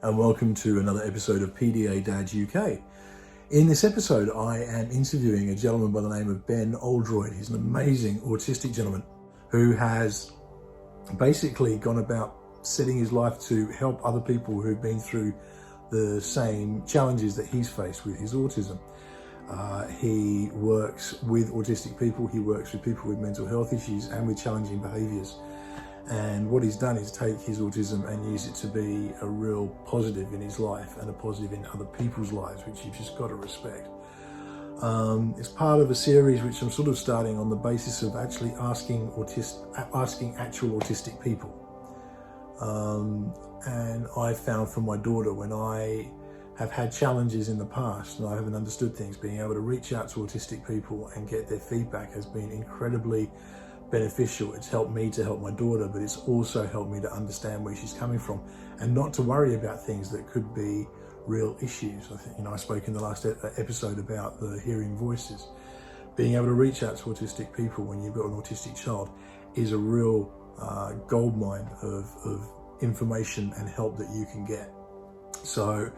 and welcome to another episode of PDA Dads UK. In this episode, I am interviewing a gentleman by the name of Ben Oldroyd. He's an amazing autistic gentleman who has basically gone about setting his life to help other people who've been through the same challenges that he's faced with his autism. He works with autistic people, he works with people with mental health issues and with challenging behaviours. And what he's done is take his autism and use it to be a real positive in his life and a positive in other people's lives, which you've just got to respect. It's part of a series which I'm sort of starting on the basis of actually asking actual autistic people. And I found for my daughter, when I have had challenges in the past and I haven't understood things, being able to reach out to autistic people and get their feedback has been incredibly beneficial. It's helped me to help my daughter, but it's also helped me to understand where she's coming from and not to worry about things that could be real issues. I think, I spoke in the last episode about the hearing voices. Being able to reach out to autistic people when you've got an autistic child is a real goldmine of information and help that you can get. So,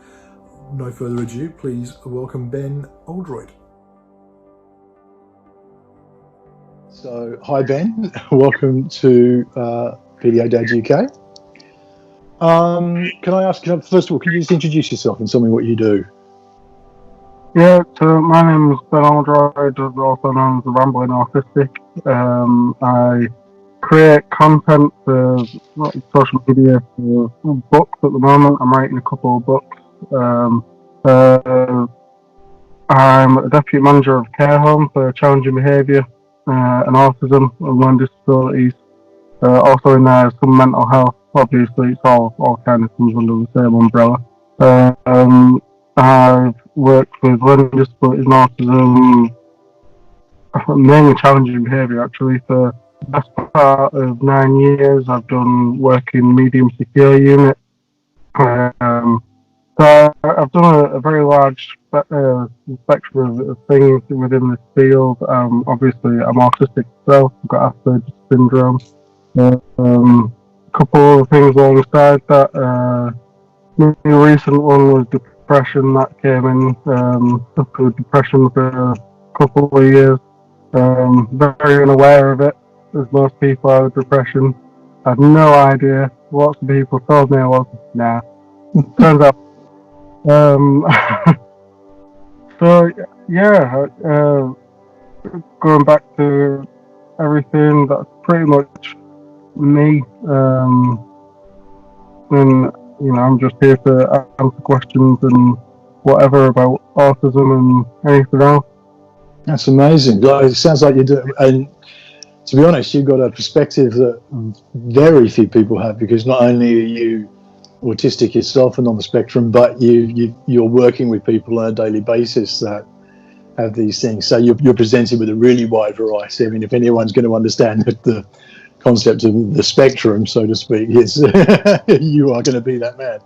no further ado, please welcome Ben Oldroyd. So, hi Ben, welcome to PDA Dads UK. Can I ask, first of all, can you just introduce yourself and tell me what you do? Yeah, so my name is Ben Oldroyd, also known as the Rambling Autistic. I create content for social media for books at the moment. I'm writing a couple of books. I'm a deputy manager of a care home for challenging behaviour and autism and learning disabilities. Also in there, some mental health. Obviously, it's all kind of comes under the same umbrella. I've worked with learning disabilities and autism, mainly challenging behaviour actually, for the best part of 9 years. I've done work in medium secure unit. So I've done a very large spectrum of things within this field. Obviously, I'm autistic myself. I've got Asperger's syndrome. A couple of things alongside that. The recent one was depression that came in. Suffered depression for a couple of years. Very unaware of it, as most people are with depression. I had no idea. Lots of people told me I was. Nah. Turns out. So yeah, going back to everything, that's pretty much me. And I'm just here to answer questions and whatever about autism and anything else. That's amazing. It sounds like you do, and to be honest, you've got a perspective that very few people have, because not only are you autistic yourself and on the spectrum, but you're working with people on a daily basis that have these things. So you're presented with a really wide variety. I mean, if anyone's going to understand the concept of the spectrum, so to speak, it's you are going to be that man.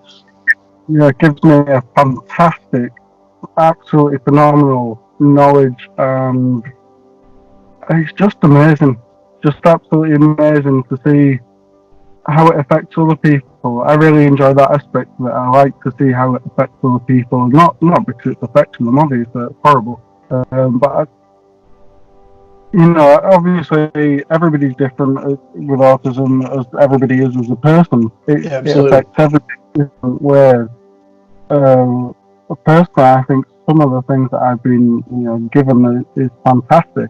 Yeah, it gives me a fantastic, absolutely phenomenal knowledge, and it's just amazing, just absolutely amazing to see how it affects other people. I really enjoy that aspect of it. I like to see how it affects other people, not because it's affecting them, obviously it's horrible, but obviously everybody's different with autism, as everybody is as a person. It affects everybody in different ways. Personally, I think some of the things that I've been given is fantastic.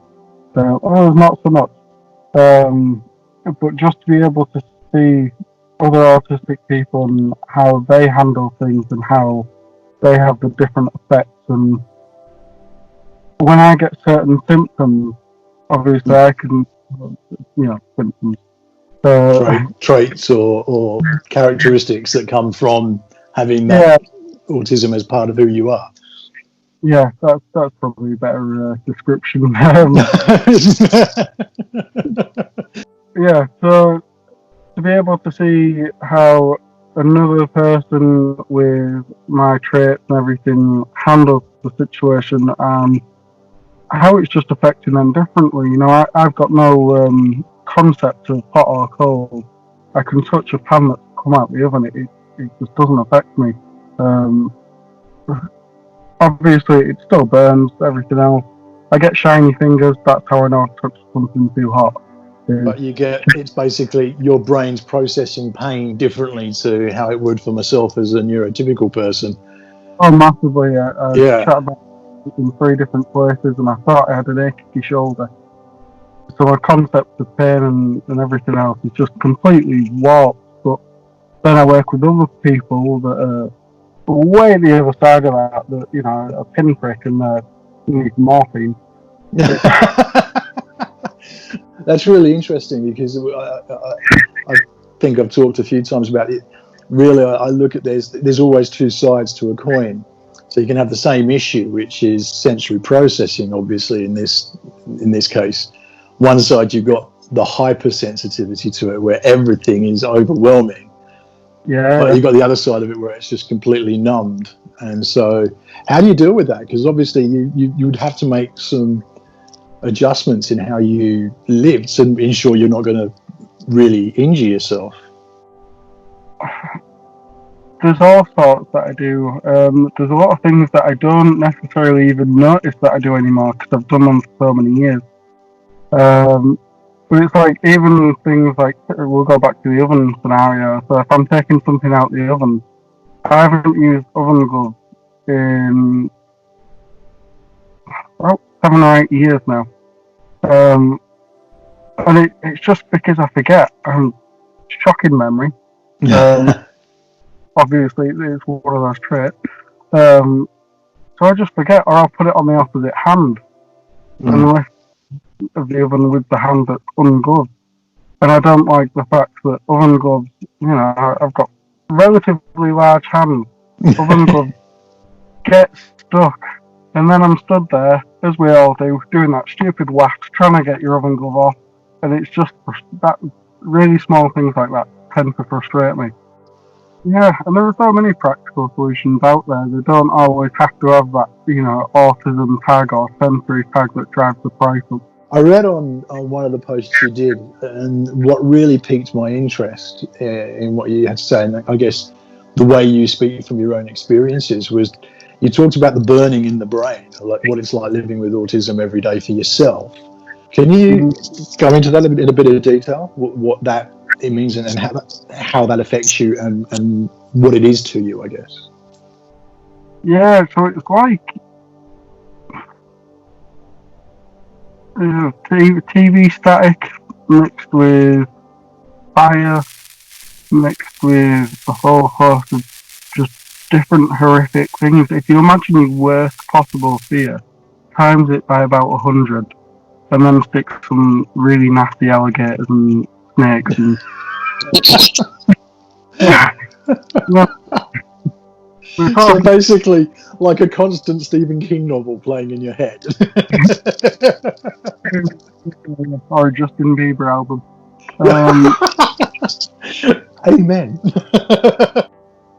Others not so much. But just to be able to see other autistic people and how they handle things and how they have the different effects. And when I get certain symptoms, obviously I can, symptoms. Traits or characteristics that come from having that autism as part of who you are. Yeah, that's probably a better description. Yeah, so to be able to see how another person with my traits and everything handles the situation and how it's just affecting them differently. I've got no concept of hot or cold. I can touch a pan that's come out the oven. it just doesn't affect me. Obviously, it still burns, everything else. I get shiny fingers, that's how I know I've touched something too hot. But it's basically your brain's processing pain differently to how it would for myself as a neurotypical person. Oh, massively. I Yeah. chat about it in 3 different places, and I thought I had an achy shoulder. So my concept of pain and everything else is just completely warped. But then I work with other people that are way the other side of that, you know, a pinprick and need morphine. That's really interesting because I think I've talked a few times about it. Really, I look at there's always 2 sides to a coin. So you can have the same issue, which is sensory processing, obviously, in this case. One side, you've got the hypersensitivity to it, where everything is overwhelming. Yeah. But you've got the other side of it where it's just completely numbed. And so how do you deal with that? Because obviously you would have to make some adjustments in how you live to ensure you're not going to really injure yourself. There's all sorts that I do. There's a lot of things that I don't necessarily even notice that I do anymore because I've done them for so many years. But it's like even things like, we'll go back to the oven scenario. So if I'm taking something out the oven, I haven't used oven gloves in about 7 or 8 years now. And it's just because I forget. Shocking memory. Obviously, it's one of those traits. So I just forget, or I'll put it on the opposite hand and lift of the oven with the hand that's ungloved. And I don't like the fact that oven gloves, you know, I've got relatively large hands. Oven gloves get stuck, and then I'm stood there, as we all do, doing that stupid wax, trying to get your oven glove off, and it's just that really small things like that tend to frustrate me. Yeah, and there are so many practical solutions out there. They don't always have to have that, you know, autism tag or sensory tag that drives the price up. I read on one of the posts you did, and what really piqued my interest in what you had to say, and I guess the way you speak from your own experiences, was you talked about the burning in the brain, like what it's like living with autism every day for yourself. Can you go into that in a bit of detail, what that it means and how that affects you and what it is to you, I guess? Yeah, so it's like TV static mixed with fire, mixed with a whole host of just different horrific things. If you imagine your worst possible fear, times it by about 100, and then stick some really nasty alligators and snakes and yeah. So basically, like a constant Stephen King novel playing in your head. Or a Justin Bieber album. Amen.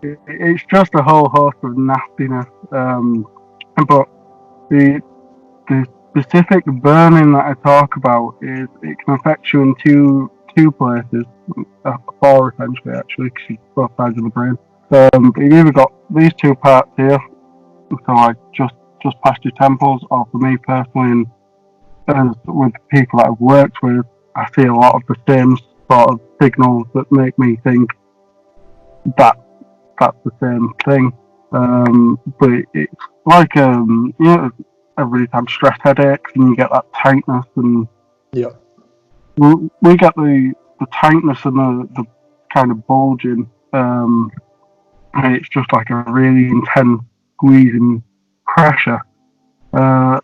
It's just a whole host of nastiness. But the specific burning that I talk about is it can affect you in two places, 4 essentially actually, because it's both sides of the brain. But you've either got these 2 parts here, so like just past your temples, or for me personally, and with people that I've worked with, I see a lot of the same sort of signals that make me think that that's the same thing. But it's like you know, everybody's had stress headaches and you get that tightness, and yeah, we get the tightness and the kind of bulging, and it's just like a really intense squeezing pressure, and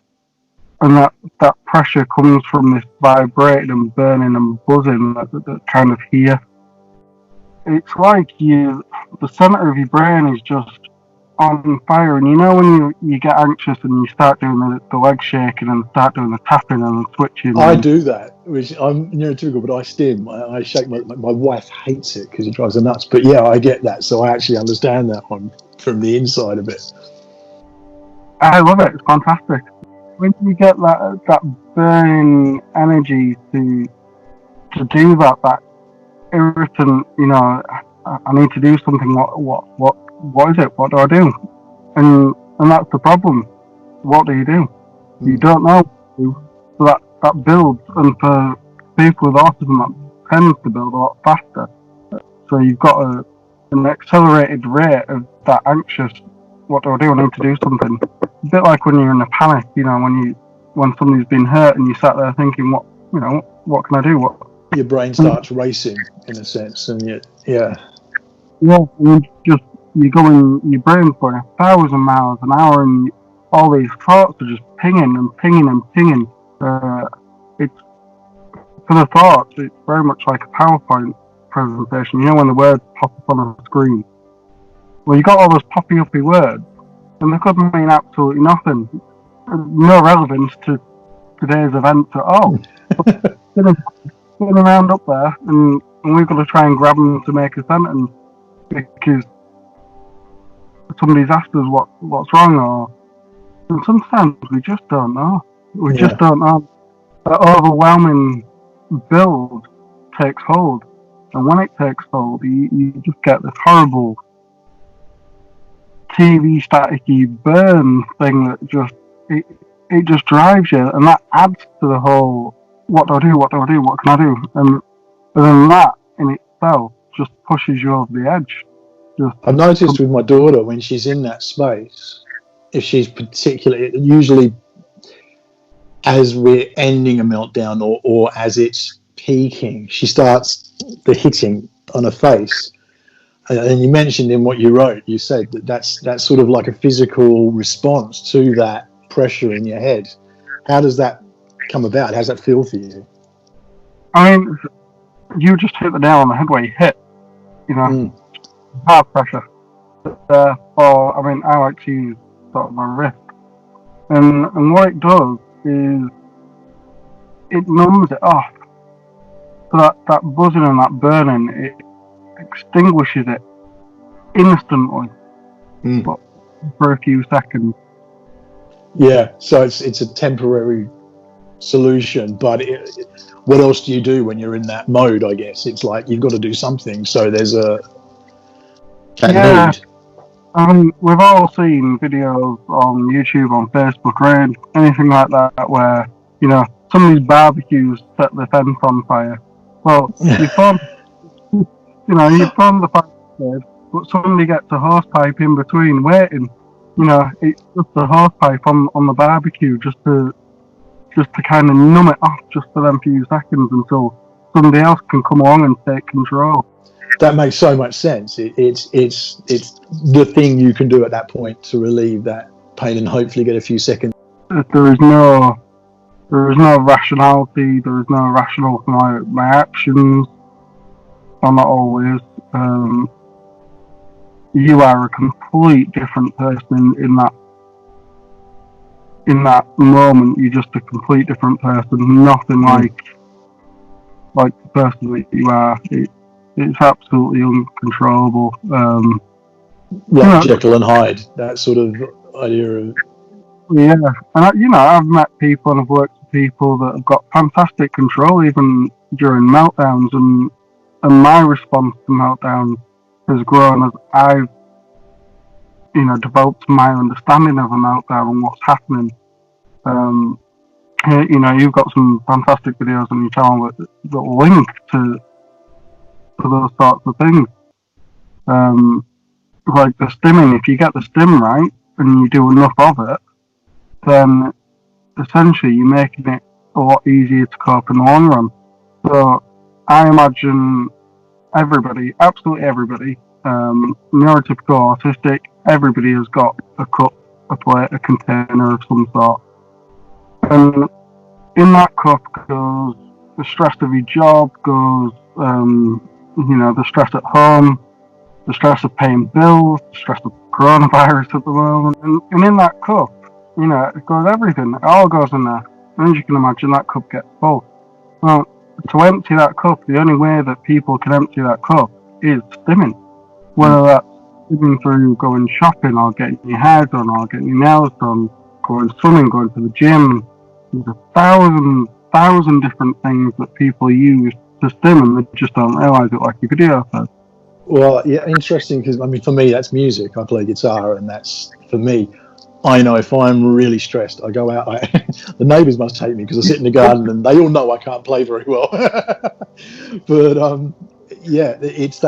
that pressure comes from this vibrating and burning and buzzing that kind of here. It's like the center of your brain is just on fire, and you know when you get anxious and you start doing the leg shaking and start doing the tapping and the switching. I do that, which I'm neurotypical, but I stim. I shake my wife hates it because it drives her nuts. But yeah, I get that, so I actually understand that one from the inside of it. I love it. It's fantastic. When you get that burning energy to do that irritant, you know, I need to do something. What is it? What do I do? And that's the problem. What do? You don't know what to do. So that builds, and for people with autism, that tends to build a lot faster. So you've got an accelerated rate of that anxious. What do? I need to do something. A bit like when you're in a panic, when somebody's been hurt and you sat there thinking, what can I do? What your brain starts racing in a sense, and yeah, you go in your brain's going 1,000 miles an hour, and all these thoughts are just pinging and pinging and pinging. It's for the thoughts. It's very much like a PowerPoint presentation. When the words pop up on a screen. Well, you got all those poppy uppy words, and they could mean absolutely nothing, no relevance to today's events at all. Spinning around up there, and we've got to try and grab them to make a sentence because somebody's asked us what's wrong, and sometimes we just don't know. We just don't know. That overwhelming build takes hold, and when it takes hold, you just get this horrible TV staticky burn thing that it just drives you, and that adds to the whole what do I do? What can I do? And then that in itself just pushes you over the edge. I've noticed with my daughter, when she's in that space, if she's particularly, usually as we're ending a meltdown or as it's peaking, she starts the hitting on her face. And you mentioned in what you wrote, you said that's sort of like a physical response to that pressure in your head. How does that come about? How does that feel for you? I mean, you just hit the nail on the head where you hit, heart pressure. I like to use sort of my wrist. And what it does is it numbs it off. So that buzzing and that burning, it extinguishes it instantly, but for a few seconds. Yeah, so it's a temporary solution, but what else do you do when you're in that mode? I guess it's like you've got to do something. So there's that need. I mean, we've all seen videos on YouTube, on Facebook, or anything like that, where some of these barbecues set the fence on fire. Well, you found the fire, but somebody gets a hose pipe in between waiting. It's just a hose pipe on the barbecue just to kind of numb it off just for them few seconds until somebody else can come along and take control. That makes so much sense. It's the thing you can do at that point to relieve that pain and hopefully get a few seconds. There is no rationality. There is no rational for my actions. Or not always. You are a complete different person in that moment. You're just a complete different person. Nothing like the person that you are. It's absolutely uncontrollable. Jekyll and Hyde, that sort of idea of. Yeah, and I've met people and I've worked with people that have got fantastic control even during meltdowns, and my response to meltdowns has grown as I've developed my understanding of a meltdown and what's happening. You've got some fantastic videos on your channel that link to those sorts of things. Like the stimming, if you get the stim right and you do enough of it, then essentially you're making it a lot easier to cope in the long run. So I imagine everybody, absolutely everybody, neurotypical, autistic, everybody has got a cup, a plate, a container of some sort. And in that cup goes the stress of your job, goes the stress at home, the stress of paying bills, the stress of coronavirus at the moment. And in that cup, it goes everything. It all goes in there. And as you can imagine, that cup gets full. Well, to empty that cup, the only way that people can empty that cup is stimming. Whether that's stimming through going shopping or getting your hair done or getting your nails done, going swimming, going to the gym. There's 1,000 different things that people use to stim, and they just don't realise it, like your video says. Well, yeah, interesting, because I mean, for me, that's music. I play guitar, and that's for me. I know if I'm really stressed, I go out. The neighbours must hate me because I sit in the garden, and they all know I can't play very well. But yeah, it's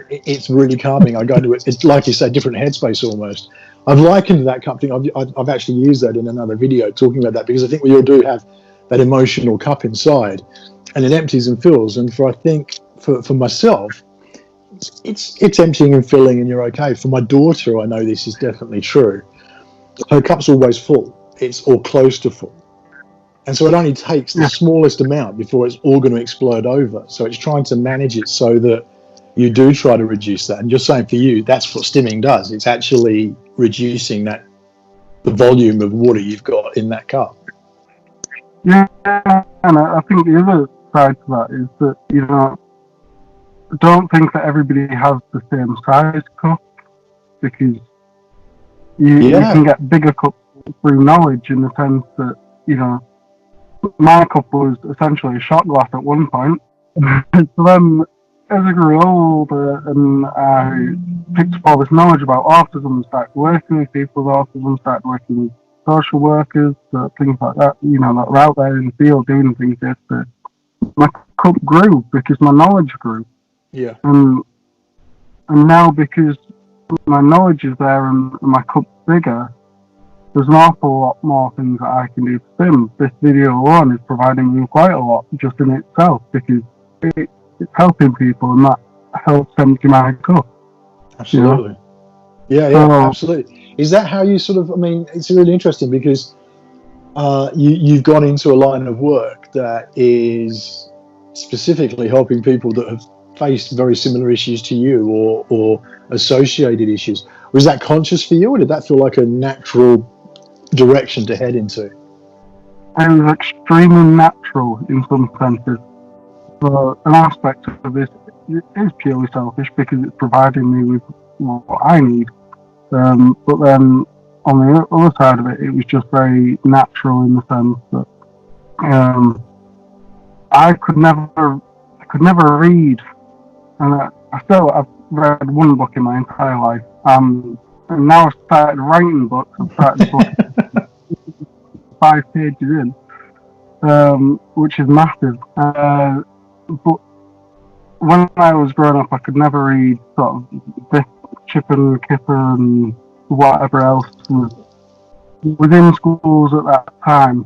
it's really calming. I go into it. It's like you say, different headspace almost. I've likened that cup thing. I've actually used that in another video talking about that, because I think we all do have that emotional cup inside, and it empties and fills. And I think for myself, it's emptying and filling, and you're okay. For my daughter, I know this is definitely true. Her cup's always full. It's all close to full. And so it only takes the smallest amount before it's all going to explode over. So it's trying to manage it so that you do try to reduce that. And you're saying for you, that's what stimming does. It's actually reducing the volume of water you've got in that cup. Yeah, and I think the other side to that is that, you know, don't think that everybody has the same size cup, because you can get bigger cups through knowledge, in the sense that, you know, my cup was essentially a shot glass at one point. So then, as I grew older and I picked up all this knowledge about autism, started working with people with autism, started working with social workers, things like that, you know, that were out there in the field doing things, my cup grew because my knowledge grew. Yeah. And now, because my knowledge is there and my cup's bigger, there's an awful lot more things that I can do to stim. This video alone is providing me quite a lot just in itself, because it's helping people, and that helps empty my cup. Absolutely. You know? Yeah, absolutely. Is that how you sort of, I mean, it's really interesting, because you've gone into a line of work that is specifically helping people that have faced very similar issues to you, or associated issues. Was that conscious for you, or did that feel like a natural direction to head into? It was extremely natural in some senses. But an aspect of this is purely selfish, because it's providing me with what I need. But then on the other side of it, it was just very natural, in the sense that I could never read, and I've read one book in my entire life. And now I've started writing books. I've started books 5 pages in, which is massive. But when I was growing up, I could never read sort of this Chip and Kipper and whatever else was within schools at that time.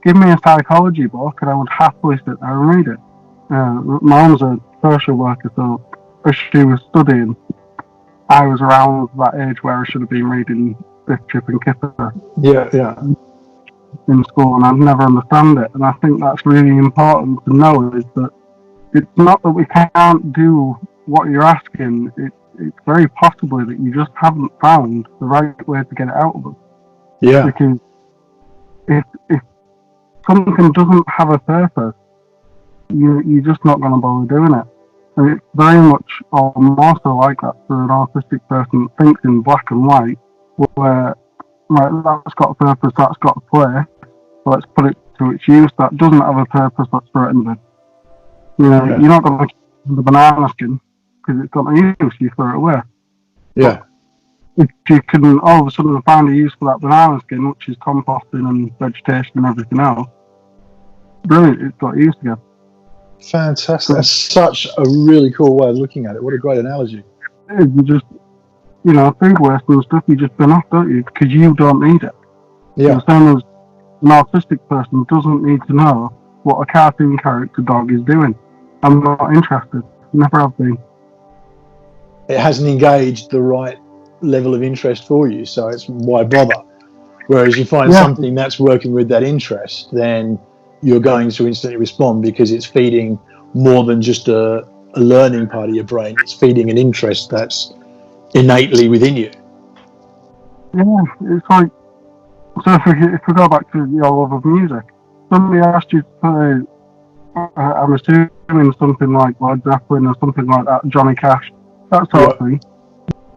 Give me a psychology book and I would happily sit there and read it. My mum's a social worker, so as she was studying, I was around that age where I should have been reading this Chip and Kipper. Yeah. In school, and I'd never understand it. And I think that's really important to know, is that it's not that we can't do what you're asking. It's very possibly that you just haven't found the right way to get it out of us. Yeah. Because if something doesn't have a purpose, you're just not going to bother doing it. And it's very much, or more so like that for an autistic person that thinks in black and white, where that's got a purpose, that's got a place, let's put it to its use. That doesn't have a purpose, let's throw it in the bin. You know, You're not going to keep the banana skin because it's got no use, you throw it away. Yeah. But if you can all of a sudden find a use for that banana skin, which is composting and vegetation and everything else, brilliant, it's got use again. Fantastic. That's such a really cool way of looking at it. What a great analogy. You just, food waste and stuff, you just bin off, don't you? Because you don't need it. Yeah. The same as an autistic person doesn't need to know what a cartoon character dog is doing. I'm not interested. Never have been. It hasn't engaged the right level of interest for you, so it's why bother. Whereas you find something that's working with that interest, then you're going to instantly respond, because it's feeding more than just a learning part of your brain. It's feeding an interest that's innately within you. Yeah, it's like, so if we go back to your love of music, somebody asked you to play, I'm assuming something like Led Zeppelin or something like that, Johnny Cash, that sort of thing.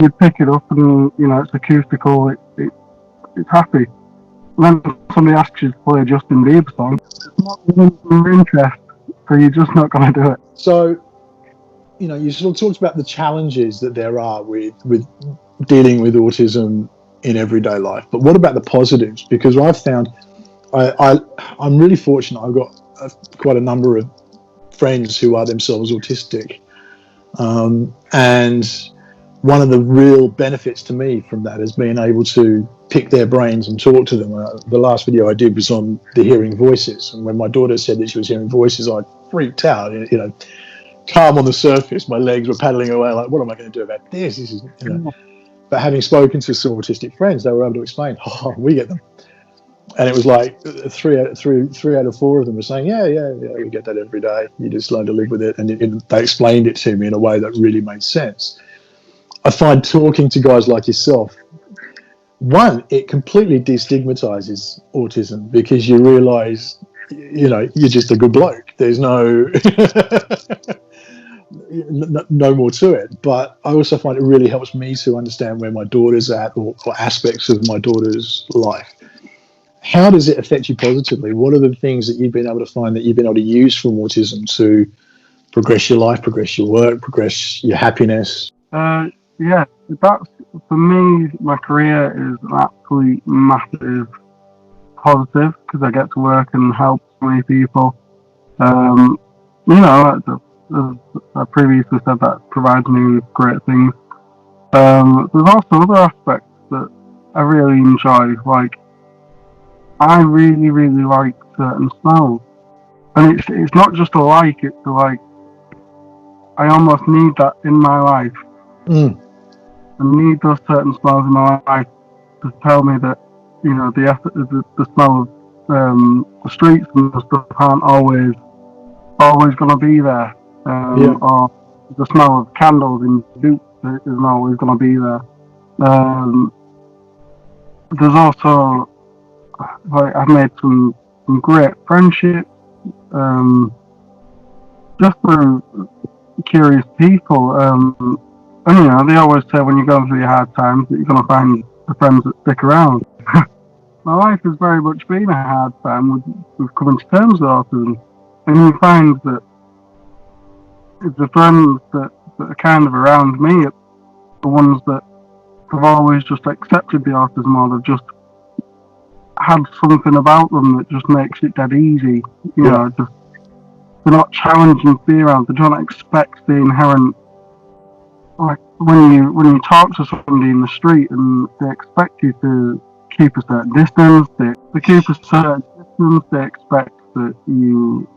You'd pick it up and, it's acoustical, it's happy. And then somebody asks you to play a Justin Bieber song, it's not within your interest, so you're just not going to do it. So you sort of talked about the challenges that there are with dealing with autism in everyday life, but what about the positives? Because I've found I'm really fortunate. I've got quite a number of friends who are themselves autistic, and one of the real benefits to me from that is being able to pick their brains and talk to them. The last video I did was on the hearing voices, and when my daughter said that she was hearing voices, I freaked out. Calm on the surface, my legs were paddling away like, what am I going to do about this? This is, But having spoken to some autistic friends, they were able to explain, oh, we get them. And it was like three out of four of them were saying, yeah, we get that every day. You just learn to live with it. And they explained it to me in a way that really made sense. I find talking to guys like yourself, one, it completely destigmatizes autism because you realize, you're just a good bloke. There's no more to it. But I also find it really helps me to understand where my daughter's at or aspects of my daughter's life. How does it affect you positively? What are the things that you've been able to find that you've been able to use from autism to progress your life, progress your work, progress your happiness? Yeah, that's, for me, my career is an absolute massive positive because I get to work and help so many people. As I previously said, that provides me with great things. There's also other aspects that I really enjoy, like I really, really like certain smells. And it's not just a like, it's a like, I almost need that in my life. I need those certain smells in my life to tell me that, the smell of the streets and stuff aren't always going to be there. Or the smell of candles in boots isn't always going to be there. There's also, like, I've made some great friendships, just through curious people. And they always say when you're going through your hard times that you're going to find the friends that stick around. My life has very much been a hard time with coming to terms with autism. And you find that the friends that are kind of around me are the ones that have always just accepted the autism, or they've just had something about them that just makes it dead easy. Just they're not challenging fear around. They don't expect the inherent, like when you talk to somebody in the street and they expect you to keep a certain distance, they keep a certain distance, they expect that you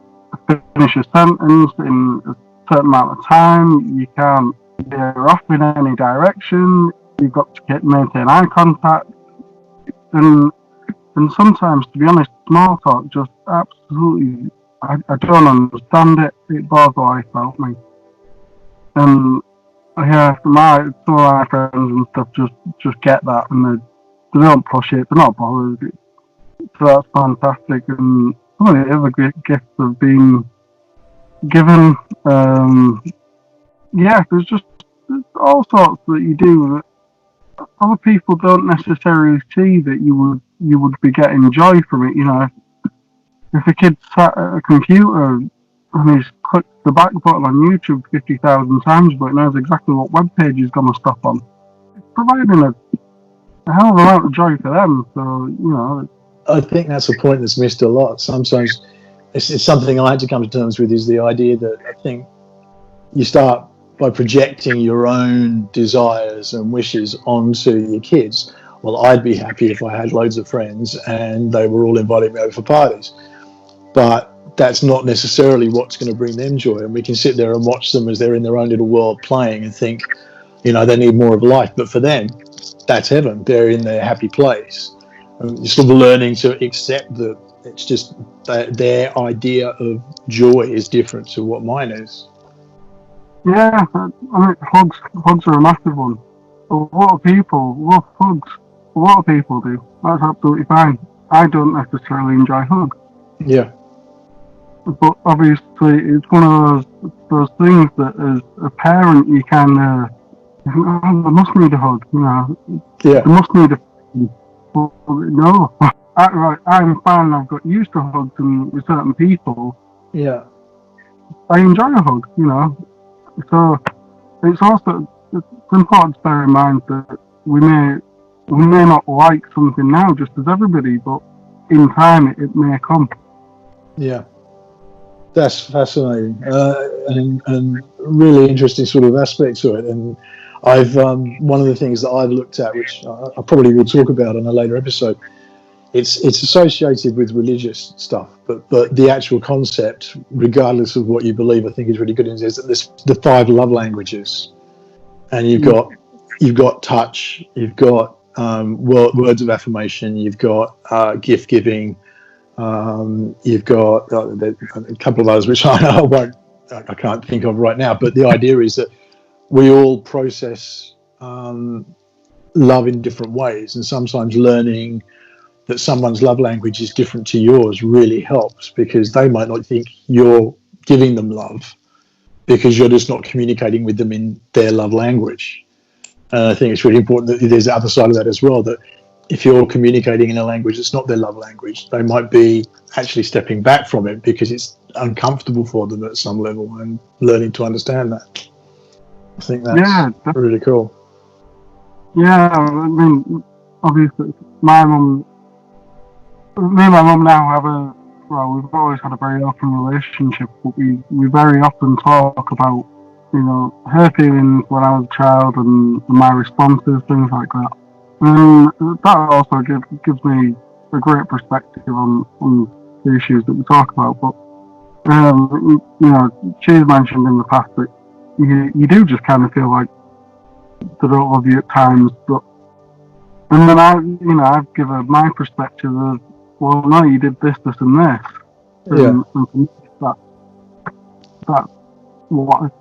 finish a sentence in a certain amount of time, you can't veer off in any direction, you've got to maintain eye contact, and sometimes, to be honest, small talk just absolutely, I don't understand it, it bores the life out of me. And yeah, some of my friends and stuff just get that, and they don't push it, they're not bothered. So that's fantastic. And some of the other great gifts have been given. There's all sorts that you do that other people don't necessarily see that you would be getting joy from it. If a kid sat at a computer and he's clicked the back button on YouTube 50,000 times, but knows exactly what web page he's going to stop on, it's providing a hell of a lot of joy for them. So, I think that's a point that's missed a lot. Sometimes it's something I had to come to terms with, is the idea that I think you start by projecting your own desires and wishes onto your kids. Well, I'd be happy if I had loads of friends and they were all inviting me over for parties. But that's not necessarily what's going to bring them joy. And we can sit there and watch them as they're in their own little world playing and think, they need more of life. But for them, that's heaven. They're in their happy place. And you're sort of learning to accept that it's just that their idea of joy is different to what mine is. Yeah, hugs are a massive one. A lot of people love hugs. A lot of people do. That's absolutely fine. I don't necessarily enjoy hugs. Yeah. But obviously, it's one of those things that as a parent, you kind of, they must need a hug, Yeah. They must need a hug. But no. I'm fine, I've got used to hugs and with certain people. Yeah. I enjoy a hug, So it's also it's important to bear in mind that we may not like something now, just as everybody, but in time it may come. Yeah, that's fascinating, and really interesting sort of aspect to it. And I've one of the things that I've looked at, which I probably will talk about in a later episode. It's associated with religious stuff, but the actual concept, regardless of what you believe, I think is really good. Is that there's the 5 love languages, and you've got touch, you've got words of affirmation, you've got gift giving, you've got a couple of others which I can't think of right now. But the idea is that we all process love in different ways, and sometimes learning that someone's love language is different to yours really helps, because they might not think you're giving them love because you're just not communicating with them in their love language. And I think it's really important that there's the other side of that as well, that if you're communicating in a language that's not their love language, they might be actually stepping back from it because it's uncomfortable for them at some level, and learning to understand that. I think that's really cool. Yeah, I mean, obviously, me and my mum now have we've always had a very open relationship, but we very often talk about, her feelings when I was a child and my responses, things like that. And that also gives me a great perspective on the issues that we talk about. But, she's mentioned in the past that you do just kind of feel like they don't love you at times, but and then I've given my perspective of, well, no, you did this, this, and this. And for me, that's what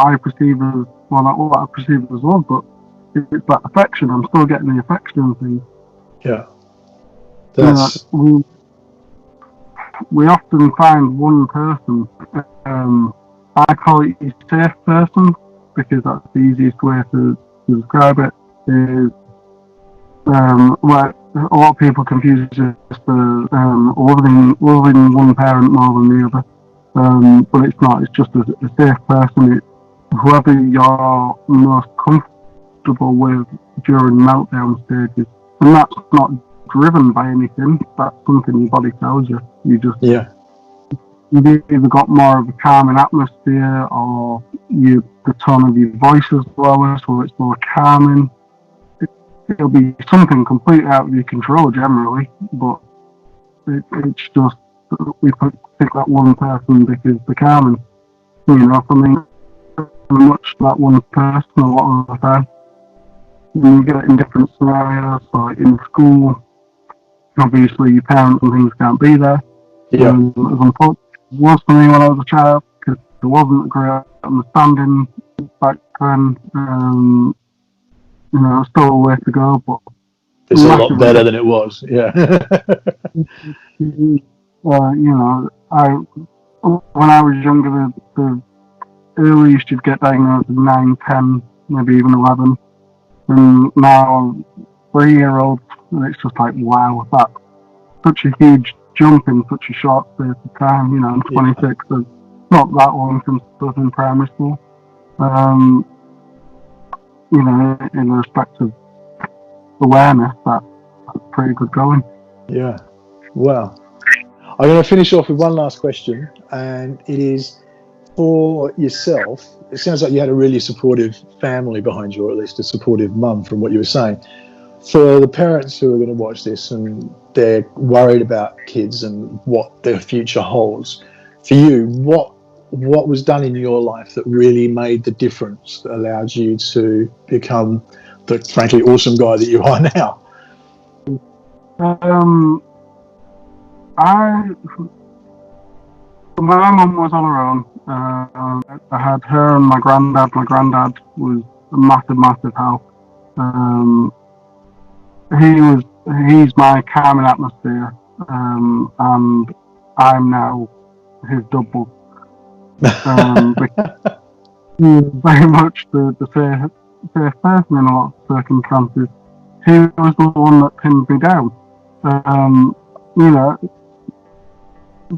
I perceive as, well, not what I perceive as love, but it's that affection. I'm still getting the affection and things. Yeah. We often find one person, I call it a safe person, because that's the easiest way to describe it, is where a lot of people confuse just loving one parent more than the other, but it's not. It's just a safe person. It's whoever you're most comfortable with during meltdown stages, and that's not driven by anything. That's something your body tells you. You've either got more of a calming atmosphere, or the tone of your voice is lower, so it's more calming. It'll be something completely out of your control generally, but it's just we pick that one person because they're calming. For me, much that one person a lot of the time. And you get it in different scenarios, like in school. Obviously, your parents and things can't be there. Yeah. As unfortunate it was for me when I was a child, because there wasn't a great understanding back then. Still a way to go, but it's a lot better than it was. Yeah. When I was younger, the earliest you'd get diagnosed is 9, 10, maybe even 11. And now, 3-year-olds, and it's just like, wow, that's such a huge jump in such a short space of time. I'm 26, so not that long since I was in primary school. In respect of awareness, that's pretty good going. Yeah. Wow. I'm going to finish off with one last question, and it is for yourself. It sounds like you had a really supportive family behind you, or at least a supportive mum from what you were saying. For the parents who are going to watch this and they're worried about kids and what their future holds, for you, what was done in your life that really made the difference, that allowed you to become the frankly awesome guy that you are now? My mum was on her own. I had her and my granddad. My granddad was a massive help. He's my calming atmosphere, and I'm now his double. He's very much the safe person in a lot of circumstances. He was the one that pinned me down.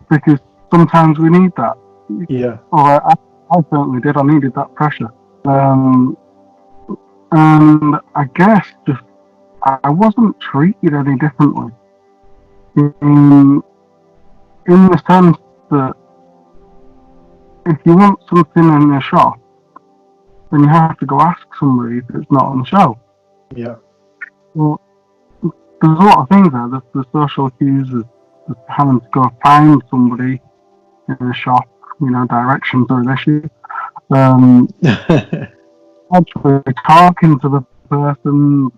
Because sometimes we need that. Yeah. Or I certainly did. I needed that pressure. And I guess just I wasn't treated any differently. In, in the sense that if you want something in a shop, then you have to go ask somebody if it's not on the shelf. Yeah. Well, there's a lot of things there. There's the social cues of having to go find somebody in a shop. Directions are an issue. Actually talking to the person,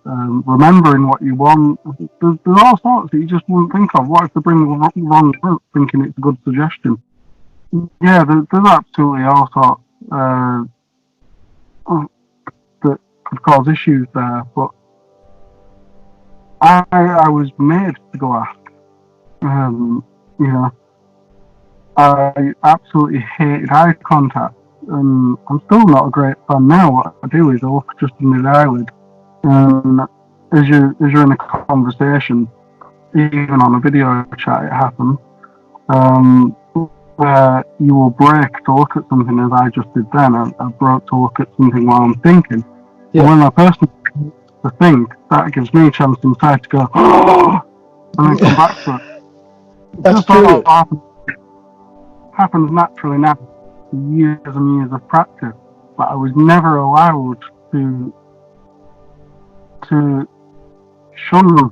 remembering what you want. There's all sorts that you just wouldn't think of. What if they bring the wrong fruit, thinking it's a good suggestion? Yeah, there's absolutely all sorts that could cause issues there. But I was made to go ask. I absolutely hated eye contact. I'm still not a great fan now. What I do is I look just under the eyelid, and as you're in a conversation, even on a video chat, it happens, where you will break to look at something as I just did then. I broke to look at something while I'm thinking. Yeah. And when that person to think, that gives me a chance inside to go, oh, and then come back to it. That's brilliant. Happens naturally now. Years and years of practice, but I was never allowed to shun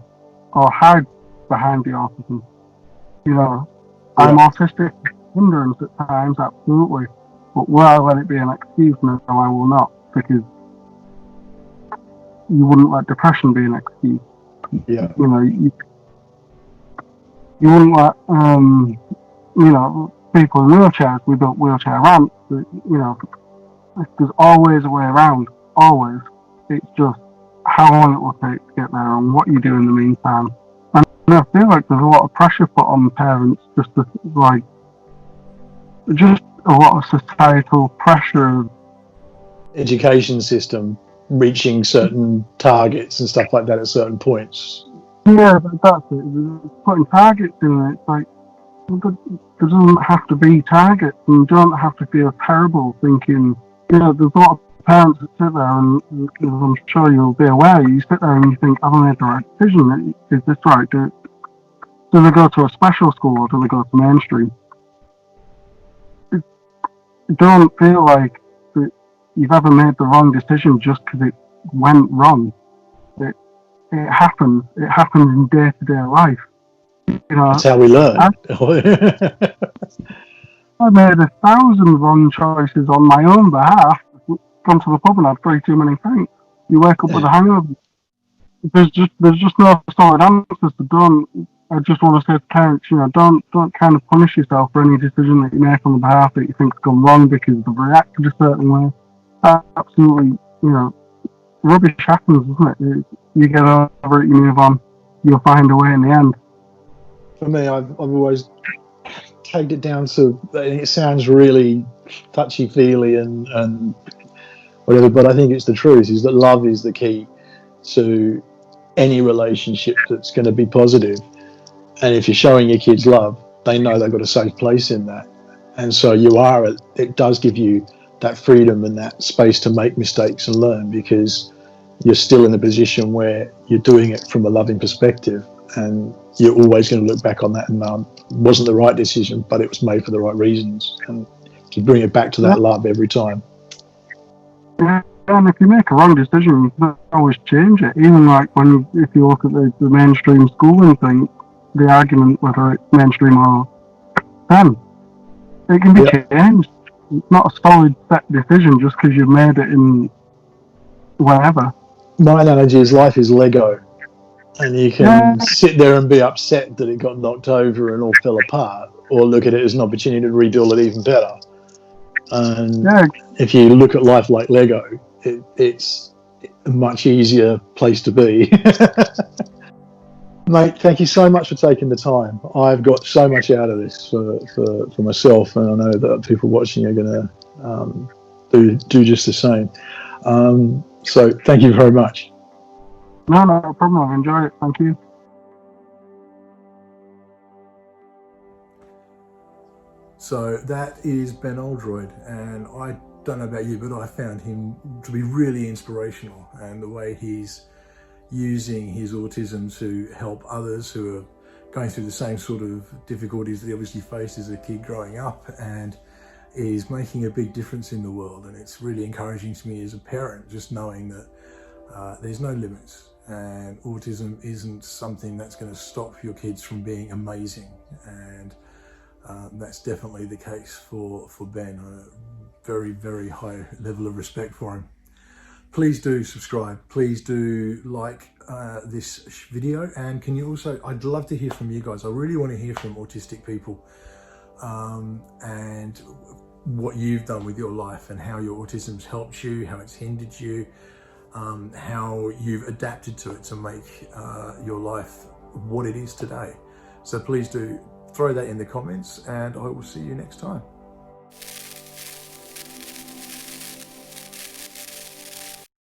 or hide behind the autism. I'm autistic, hindrance at times, absolutely, but will I let it be an excuse? No, I will not, because you wouldn't let depression be an excuse. Yeah. You wouldn't let people in wheelchairs. We built wheelchair ramps. There's always a way around. Always. It's just how long it will take to get there and what you do in the meantime. And I feel like there's a lot of pressure put on parents, just a lot of societal pressure. Education system reaching certain targets and stuff like that at certain points. Yeah, that's it. Putting targets in it, it's like, there doesn't have to be targets, and you don't have to feel terrible thinking, there's a lot of parents that sit there, and I'm sure you'll be aware, you sit there and you think, have I made the right decision? Is this right? Do they go to a special school or do they go to mainstream? Don't feel like that you've ever made the wrong decision just because it went wrong. It happens. It happens in day-to-day life. That's how we learn. I made 1,000 wrong choices on my own behalf. Gone to the pub and had 3 too many pints. You wake up with a hangover. There's just no solid answers. I just want to say to parents, don't kind of punish yourself for any decision that you make on the behalf that you think's gone wrong because they've reacted a certain way. Absolutely, rubbish happens, doesn't it? You get over it, you move on. You'll find a way in the end. For me, I've always tagged it down to, it sounds really touchy-feely and whatever, but I think it's the truth, is that love is the key to any relationship that's going to be positive. And if you're showing your kids love, they know they've got a safe place in that. And so it does give you that freedom and that space to make mistakes and learn, because you're still in a position where you're doing it from a loving perspective, and you're always going to look back on that and it wasn't the right decision, but it was made for the right reasons, and to bring it back to that love every time. Yeah, and if you make a wrong decision, you can always change it. Even like if you look at the mainstream schooling thing, the argument whether it's mainstream or STEM, it can be changed. It's not a solid set decision just because you've made it in wherever. My analogy is life is Lego, and you can sit there and be upset that it got knocked over and all fell apart, or look at it as an opportunity to rebuild it even better. And if you look at life like Lego, it's a much easier place to be. Mate, thank you so much for taking the time. I've got so much out of this for myself, and I know that people watching are going to do just the same. So thank you very much. No problem. I've enjoyed it. Thank you. So that is Ben Oldroyd, and I don't know about you, but I found him to be really inspirational, and the way he's using his autism to help others who are going through the same sort of difficulties that he obviously faced as a kid growing up, and is making a big difference in the world. And it's really encouraging to me as a parent, just knowing that there's no limits, and autism isn't something that's going to stop your kids from being amazing. And that's definitely the case for Ben. A very, very high level of respect for him. Please do subscribe. Please do like this video. And can you also, I'd love to hear from you guys. I really want to hear from autistic people and what you've done with your life and how your autism's helped you, how it's hindered you, how you've adapted to it to make your life what it is today. So please do throw that in the comments, and I will see you next time.